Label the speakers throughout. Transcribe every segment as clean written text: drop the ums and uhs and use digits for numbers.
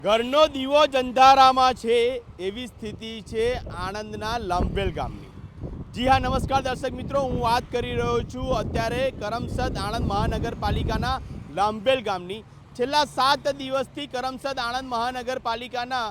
Speaker 1: ઘરનો દીવો જંધારામાં છે એવી સ્થિતિ છે આણંદના લાંભવેલ ગામની। જી હા, નમસ્કાર દર્શક મિત્રો, હું વાત કરી રહ્યો છું અત્યારે કરમસદ આણંદ મહાનગરપાલિકાના લાંભવેલ ગામની। છેલ્લા 7 દિવસથી કરમસદ આણંદ મહાનગરપાલિકાના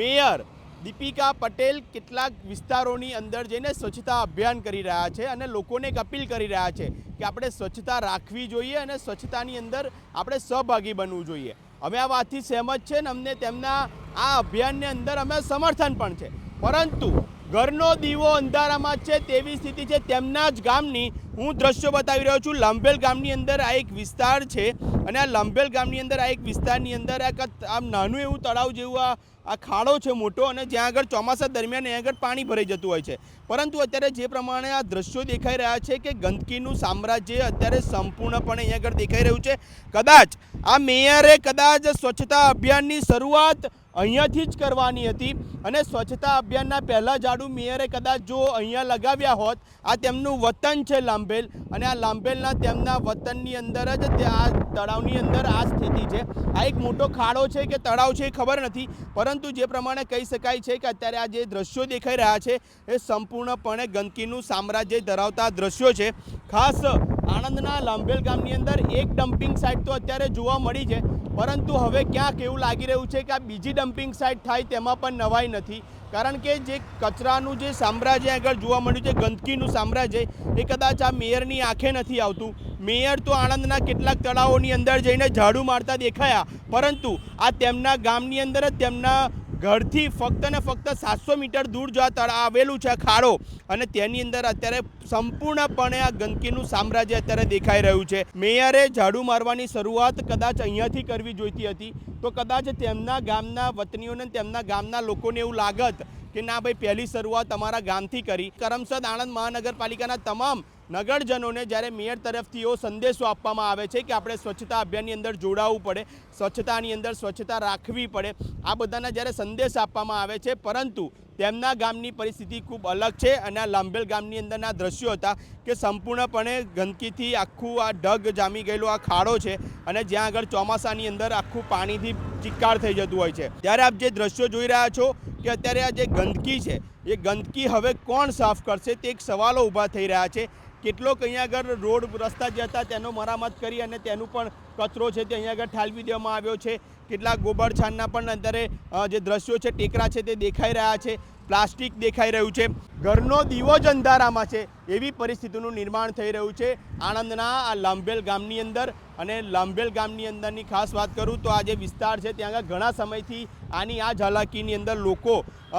Speaker 1: મેયર દીપિકા પટેલ કેટલાક વિસ્તારોની અંદર જઈને સ્વચ્છતા અભિયાન કરી રહ્યા છે અને લોકોને એક અપીલ કરી રહ્યા છે કે આપણે સ્વચ્છતા રાખવી જોઈએ અને સ્વચ્છતાની અંદર આપણે સહભાગી બનવું જોઈએ। અમે આ વાતથી સહેમત છે ને અમને તેમના આ અભિયાનની અંદર અમે સમર્થન પણ છે, પરંતુ ઘરનો દીવો અંધારામાં છે તેવી સ્થિતિ છે તેમના જ ગામની। હું દ્રશ્યો બતાવી રહ્યો છું। લાંભવેલ ગામની અંદર આ એક વિસ્તાર છે અને આ લાંભવેલ ગામની અંદર આ એક વિસ્તારની અંદર આમ નાનું એવું તળાવ જેવું આ ખાડો છે મોટો, અને જ્યાં આગળ ચોમાસા દરમિયાન અહીંયા આગળ પાણી ભરાઈ જતું હોય છે। પરંતુ અત્યારે જે પ્રમાણે આ દ્રશ્યો દેખાઈ રહ્યા છે કે ગંદકીનું સામ્રાજ્ય અત્યારે સંપૂર્ણપણે અહીંયા આગળ દેખાઈ રહ્યું છે। કદાચ આ મેયરે કદાચ સ્વચ્છતા અભિયાનની શરૂઆત અહીંયાથી જ કરવાની હતી અને સ્વચ્છતા અભિયાનના પહેલા ઝાડુ મેયરે કદાચ જો અહીંયા લગાવ્યા હોત, આ તેમનું વતન છે લાંભવેલ, અને આ લાંભવેલના તેમના વતનની અંદર જ આ તળાવની અંદર આ સ્થિતિ છે। આ એક મોટો ખાડો છે કે તળાવ છે એ ખબર નથી, પરંતુ જે પ્રમાણે કહી શકાય છે કે અત્યારે આ જે દ્રશ્યો દેખાઈ રહ્યા છે એ સંપૂર્ણપણે ગંદકીનું સામ્રાજ્ય ધરાવતા દ્રશ્યો છે। ખાસ આણંદના લાંભવેલ ગામની અંદર એક ડમ્પિંગ સાઇટ તો અત્યારે જોવા મળી છે, પરંતુ હવે ક્યાંક એવું લાગી રહ્યું છે કે આ બીજી ડમ્પિંગ સાઇટ થાય તેમાં પણ નવાઈ નથી, કારણ કે જે કચરાનું જે સામ્રાજ્ય આગળ જોવા મળ્યું છે, ગંદકીનું સામ્રાજ્ય, એ કદાચ આ મેયરની આંખે નથી આવતું। મેયર તો આણંદના કેટલાક તળાવોની અંદર જઈને ઝાડુ મારતા દેખાયા, પરંતુ આ તેમના ગામની અંદર જ તેમના ઘરથી ફક્ત ને ફક્ત 700 મીટર દૂર જો આ તળાવ આવેલું છે ખાડો, અને તેની અંદર અત્યારે સંપૂર્ણપણે આ ગંદકીનું સામ્રાજ્ય અત્યારે દેખાઈ રહ્યું છે। મેયરે ઝાડુ મારવાની શરૂઆત કદાચ અહીંયાથી કરવી જોઈતી હતી, તો કદાચ તેમના ગામના વતનીઓને તેમના ગામના લોકોને એવું લાગત કે ના ભાઈ, પહેલી શરૂઆત અમારા ગામથી કરી। કરમસદ આણંદ મહાનગરપાલિકાના તમામ નગરજનોને જ્યારે મેયર તરફથી એવો સંદેશો આપવામાં આવે છે કે આપણે સ્વચ્છતા અભિયાનની અંદર જોડાવવું પડે, સ્વચ્છતાની અંદર સ્વચ્છતા રાખવી પડે, આ બધાના જ્યારે સંદેશ આપવામાં આવે છે, પરંતુ તેમના ગામની પરિસ્થિતિ ખૂબ અલગ છે। અને આ લાંભવેલ ગામની અંદરના દ્રશ્યો હતા કે સંપૂર્ણપણે ગંદકીથી આખું આ ઢગ જામી ગયેલો આ ખાડો છે, અને જ્યાં આગળ ચોમાસાની અંદર આખું પાણીથી ચિક્કાર થઈ જતું હોય છે। ત્યારે આપ જે દ્રશ્યો જોઈ રહ્યા છો કે અત્યારે આ જે ગંદકી છે એ ગંદકી હવે કોણ સાફ કરશે તે એક સવાલો ઊભા થઈ રહ્યા છે। કેટલોક અહીંયા આગળ રોડ રસ્તા જે હતા તેનો મરામત કરી અને તેનું પણ કચરો છે તે અહીંયા આગળ ઠાલવી દેવામાં આવ્યો છે। કેટલાક ગોબરછાણના પણ અંતરે જે દ્રશ્યો છે, ટેકરા છે તે દેખાઈ રહ્યા છે, પ્લાસ્ટિક દેખાઈ રહ્યું છે, ઘરનો દીવો જ અંધારામાં છે એવી પરિસ્થિતિનું નિર્માણ થઈ રહ્યું છે આણંદના આ લાંભવેલ ગામની અંદર। અને લાંભવેલ ગામની અંદરની ખાસ વાત કરું તો આ જે વિસ્તાર છે ત્યાં આગળ ઘણા સમયથી આની આ હાલાકીની અંદર લોકો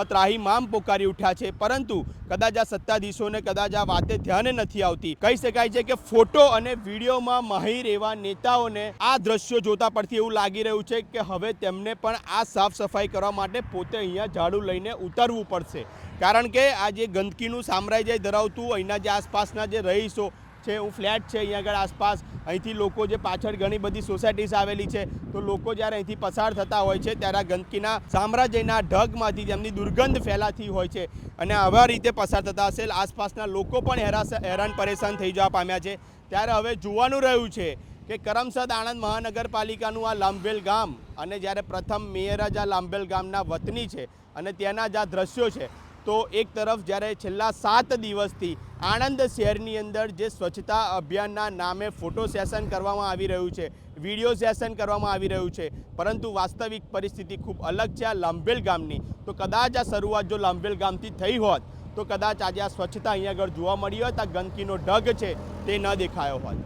Speaker 1: ત્રાહિમામ પોકારી ઉઠ્યા છે, પરંતુ કદાચ આ સત્તાધીશોને કદાચ આ વાતે ધ્યાને નથી આવતી। કહી શકાય છે કે ફોટો અને વિડીયોમાં માહિર એવા નેતાઓને આ દ્રશ્યો જોતા પરથી એવું લાગી રહ્યું છે કે હવે તેમને પણ આ સાફ સફાઈ કરવા માટે પોતે અહીંયા ઝાડુ લઈને ઉતરવું પડશે, કારણ કે આ જે ગંદકીનું સામ્રાજ્ય ધરાવતું અહીંના જે આસપાસના જે રહીશો છે, હું ફ્લેટ છે અહીંયા આગળ આસપાસ, અહીંથી લોકો જે પાછળ ઘણી બધી સોસાયટીઝ આવેલી છે, તો લોકો જ્યારે અહીંથી પસાર થતા હોય છે ત્યારે આ ગંદકીના સામ્રાજ્યના ઢગમાંથી તેમની દુર્ગંધ ફેલાતી હોય છે, અને આવા રીતે પસાર થતા હશે આસપાસના લોકો પણ હેરાન પરેશાન થઈ જવા પામ્યા છે। ત્યારે હવે જોવાનું રહ્યું છે કે કરમસદ આણંદ મહાનગરપાલિકાનું આ લાંભવેલ ગામ, અને જ્યારે પ્રથમ મેયર જ આ લાંભવેલ ગામના વતની છે અને ત્યાંના જ આ દ્રશ્યો છે, તો એક તરફ જ્યારે છેલ્લા 7 દિવસથી આણંદ શહેરની અંદર જે સ્વચ્છતા અભિયાનના નામે ફોટો સેશન કરવામાં આવી રહ્યું છે, વિડીયો સેશન કરવામાં આવી રહ્યું છે, પરંતુ વાસ્તવિક પરિસ્થિતિ ખૂબ અલગ છે આ લાંભવેલ ગામની। તો કદાચ આ શરૂઆત જો લાંભવેલ ગામથી થઈ હોત તો કદાચ આજે આ સ્વચ્છતા અહીંયા આગળ જોવા મળી હોત, આ ગંદકીનો ઢગ છે તે ન દેખાયો હોત।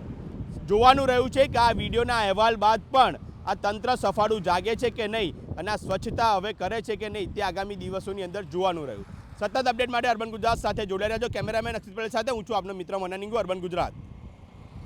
Speaker 1: જોવાનું રહ્યું છે કે આ વિડીયોના અહેવાલ બાદ પણ આ તંત્ર સફાળું જાગે છે કે નહીં, અને આ સ્વચ્છતા હવે કરે છે કે નહીં, તે આગામી દિવસોની અંદર જોવાનું રહ્યું। સતત અપડેટ માટે અર્બન ગુજરાત સાથે જોડાઈ રહેજો। કેમેરામેન અક્ષિત પટેલ સાથે હું છું આપનો મિત્ર મનાનિંગુ, અર્બન ગુજરાત।